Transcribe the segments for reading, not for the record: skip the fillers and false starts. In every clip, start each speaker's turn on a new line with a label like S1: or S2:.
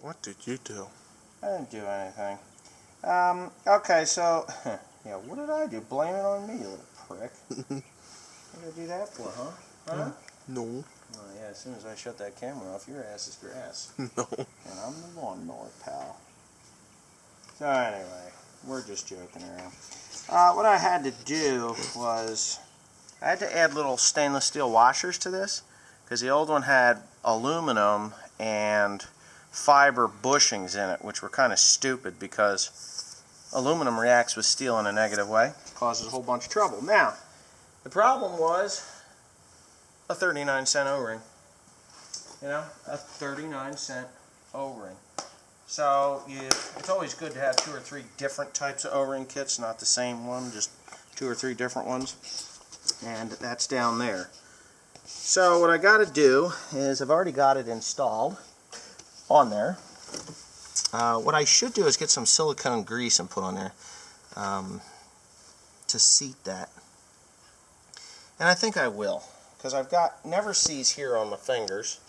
S1: What did you do?
S2: I didn't do anything. Okay, so, yeah, what did I do? Blame it on me, you little prick. What did I do that for, huh? Huh?
S1: No.
S2: Oh, yeah, as soon as I shut that camera off, your ass is grass.
S1: No.
S2: And I'm the lawnmower, pal. So anyway, we're just joking around. What I had to do was, I had to add little stainless steel washers to this, because the old one had aluminum and fiber bushings in it, which were kind of stupid because aluminum reacts with steel in a negative way, causes a whole bunch of trouble. Now, the problem was a 39-cent O-ring. You know, a 39-cent O-ring. So it's always good to have 2 or 3 different types of O-ring kits, not the same one, just 2 or 3 different ones. And that's down there. So what I got to do is, I've already got it installed on there. What I should do is get some silicone grease and put on there to seat that. And I think I will, because I've got never sees here on my fingers.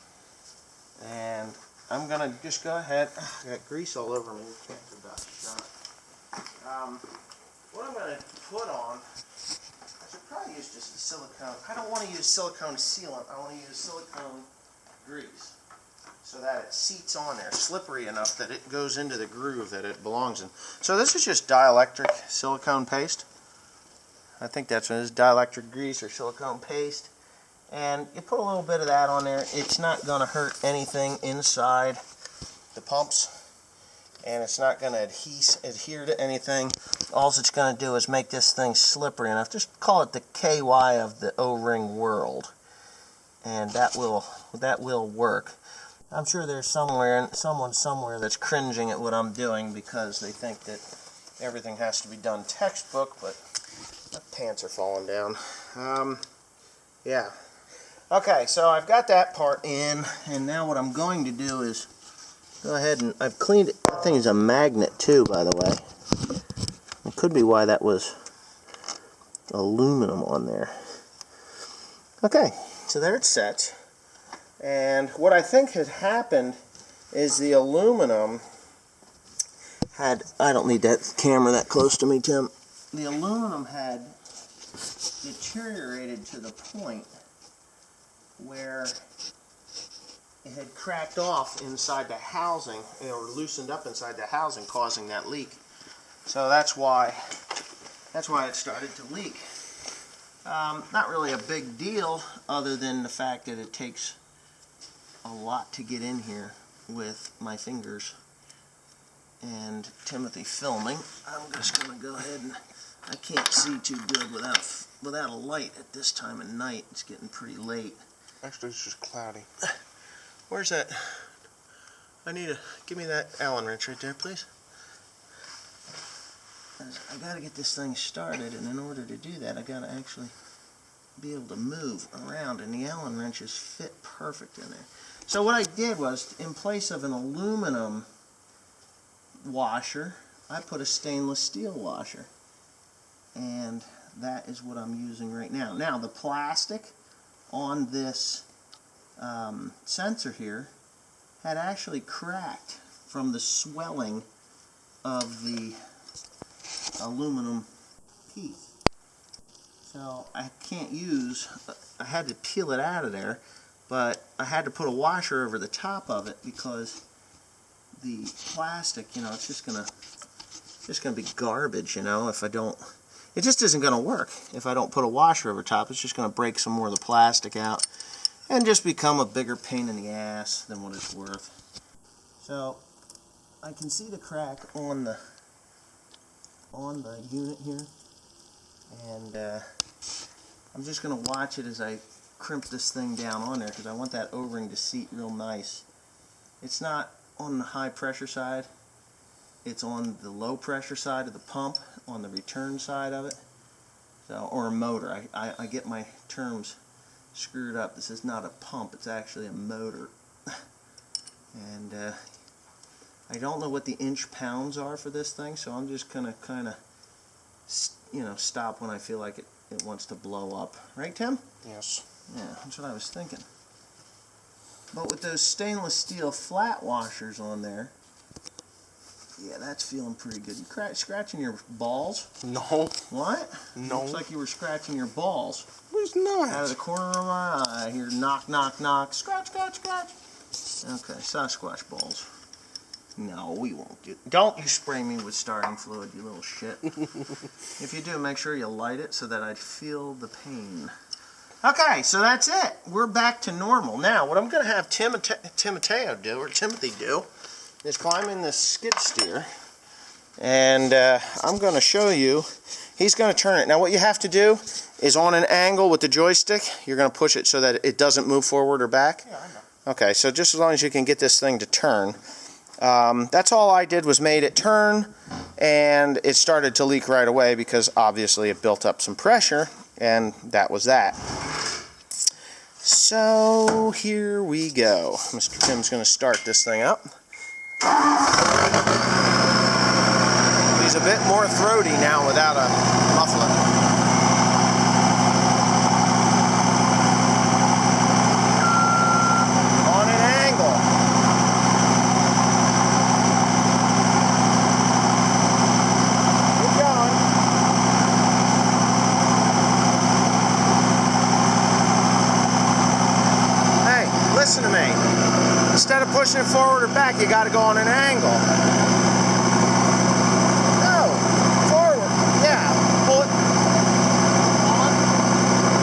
S2: And I'm going to just go ahead. I got grease all over me. You can't do that. What I'm going to put on, I should probably use just the silicone. I don't want to use silicone sealant. I want to use silicone grease so that it seats on there, slippery enough that it goes into the groove that it belongs in. So this is just dielectric silicone paste. I think that's what it is, dielectric grease or silicone paste. And you put a little bit of that on there. It's not going to hurt anything inside the pumps, and it's not going to adhere to anything. All it's going to do is make this thing slippery enough. Just call it the KY of the O-ring world, and that will work. I'm sure there's someone somewhere that's cringing at what I'm doing because they think that everything has to be done textbook, but my pants are falling down. Yeah. Okay, so I've got that part in, and now what I'm going to do is go ahead and I've cleaned it. That thing is a magnet too, by the way. It could be why that was aluminum on there. Okay, so there it's set. And what I think had happened is the aluminum had, I don't need that camera that close to me, Tim. The aluminum had deteriorated to the point where it had cracked off inside the housing, or loosened up inside the housing, causing that leak. So that's why it started to leak. Not really a big deal, other than the fact that it takes a lot to get in here with my fingers and Timothy filming. I'm just going to go ahead and, I can't see too good without a light at this time of night. It's getting pretty late.
S1: Actually, it's just cloudy.
S2: Where's that? Give me that Allen wrench right there, please. I got to get this thing started, and in order to do that, I got to actually be able to move around, and the Allen wrenches fit perfect in there. So what I did was, in place of an aluminum washer, I put a stainless steel washer, and that is what I'm using right now. Now, the plastic on this sensor here had actually cracked from the swelling of the aluminum piece. So I had to peel it out of there, but I had to put a washer over the top of it because the plastic, you know, it's just gonna be garbage, you know, if I don't. It just isn't going to work if I don't put a washer over top. It's just going to break some more of the plastic out and just become a bigger pain in the ass than what it's worth. So I can see the crack on the unit here, and I'm just going to watch it as I crimp this thing down on there, because I want that O-ring to seat real nice. It's not on the high pressure side. It's on the low pressure side of the pump, on the return side of it, so, or a motor. I get my terms screwed up. This is not a pump, it's actually a motor. And I don't know what the inch pounds are for this thing, so I'm just going to kind of, you know, stop when I feel like it wants to blow up. Right, Tim?
S1: Yes.
S2: Yeah, that's what I was thinking. But with those stainless steel flat washers on there, yeah, that's feeling pretty good. You scratching your balls?
S1: No.
S2: What?
S1: No.
S2: Looks like you were scratching your balls.
S1: Who's not?
S2: Out of the corner of my eye. Here, knock, knock, knock. Scratch, scratch, scratch. Okay, Sasquatch balls. No, we won't do. Don't you spray me with starting fluid, you little shit. If you do, make sure you light it so that I feel the pain. Okay, so that's it. We're back to normal. Now, what I'm going to have Timothy do, is climb in this skid steer, and I'm going to show you. He's going to turn it. Now, what you have to do is on an angle with the joystick, you're going to push it so that it doesn't move forward or back.
S1: Yeah, I know.
S2: Okay, so just as long as you can get this thing to turn. That's all I did was made it turn, and it started to leak right away because obviously it built up some pressure, and that was that. So here we go. Mr. Tim's going to start this thing up. He's a bit more throaty now without a muffler. On an angle. Keep going. Hey, listen to me. Instead of pushing it forward or back, you got to go on an angle. No, forward. Yeah, pull it.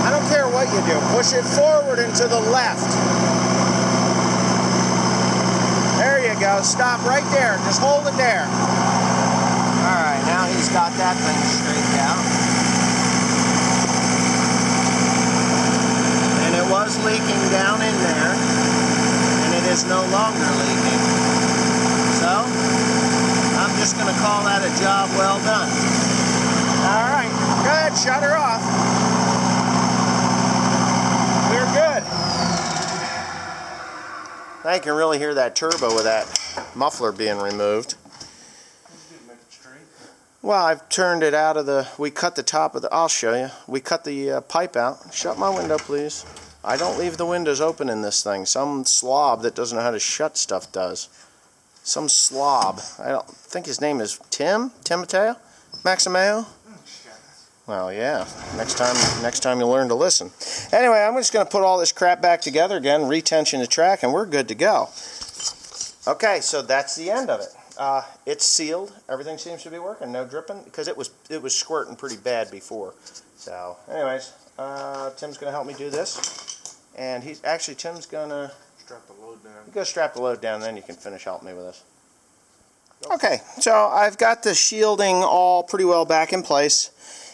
S2: I don't care what you do. Push it forward and to the left. There you go. Stop right there. Just hold it there. All right, now he's got that thing straightened out. And it was leaking down in there. Is no longer leaking. So, I'm just going to call that a job well done. Alright, go ahead, shut her off. We're good. Now you can really hear that turbo with that muffler being removed. Well, I've turned it out of the, we cut the top of the, I'll show you. We cut the pipe out. Shut my window, please. I don't leave the windows open in this thing. Some slob that doesn't know how to shut stuff does. Some slob. I don't think his name is Timoteo? Maximeo? Well, yeah. Next time you'll learn to listen. Anyway, I'm just going to put all this crap back together again, retension the track, and we're good to go. Okay, so that's the end of it. It's sealed. Everything seems to be working. No dripping, because it was squirting pretty bad before. So, anyways, Tim's going to help me do this. And Tim's going to
S1: strap the load down.
S2: You go strap the load down, then you can finish helping me with this. Okay, so I've got the shielding all pretty well back in place.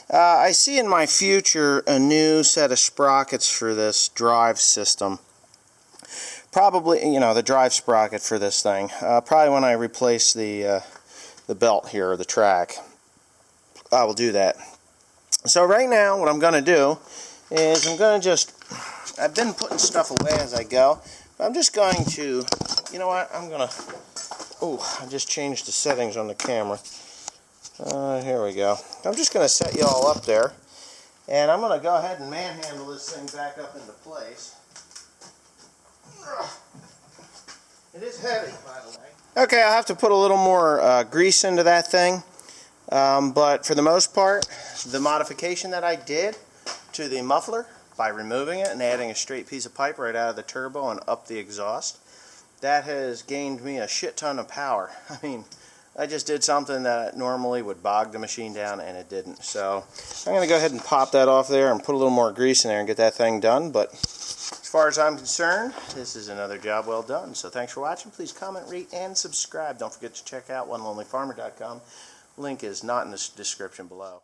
S2: I see in my future a new set of sprockets for this drive system. Probably, the drive sprocket for this thing. Probably when I replace the belt here, or the track, I will do that. So right now, what I'm going to do is I've been putting stuff away as I go, but I'm just going to, I just changed the settings on the camera. Here we go. I'm just going to set you all up there, and I'm going to go ahead and manhandle this thing back up into place. It is heavy, by the way. Okay, I'll have to put a little more grease into that thing, but for the most part, the modification that I did to the muffler, by removing it and adding a straight piece of pipe right out of the turbo and up the exhaust, that has gained me a shit ton of power. I mean, I just did something that normally would bog the machine down, and it didn't. So I'm going to go ahead and pop that off there and put a little more grease in there and get that thing done. But as far as I'm concerned, this is another job well done. So thanks for watching. Please comment, rate, and subscribe. Don't forget to check out OneLonelyFarmer.com. Link is not in the description below.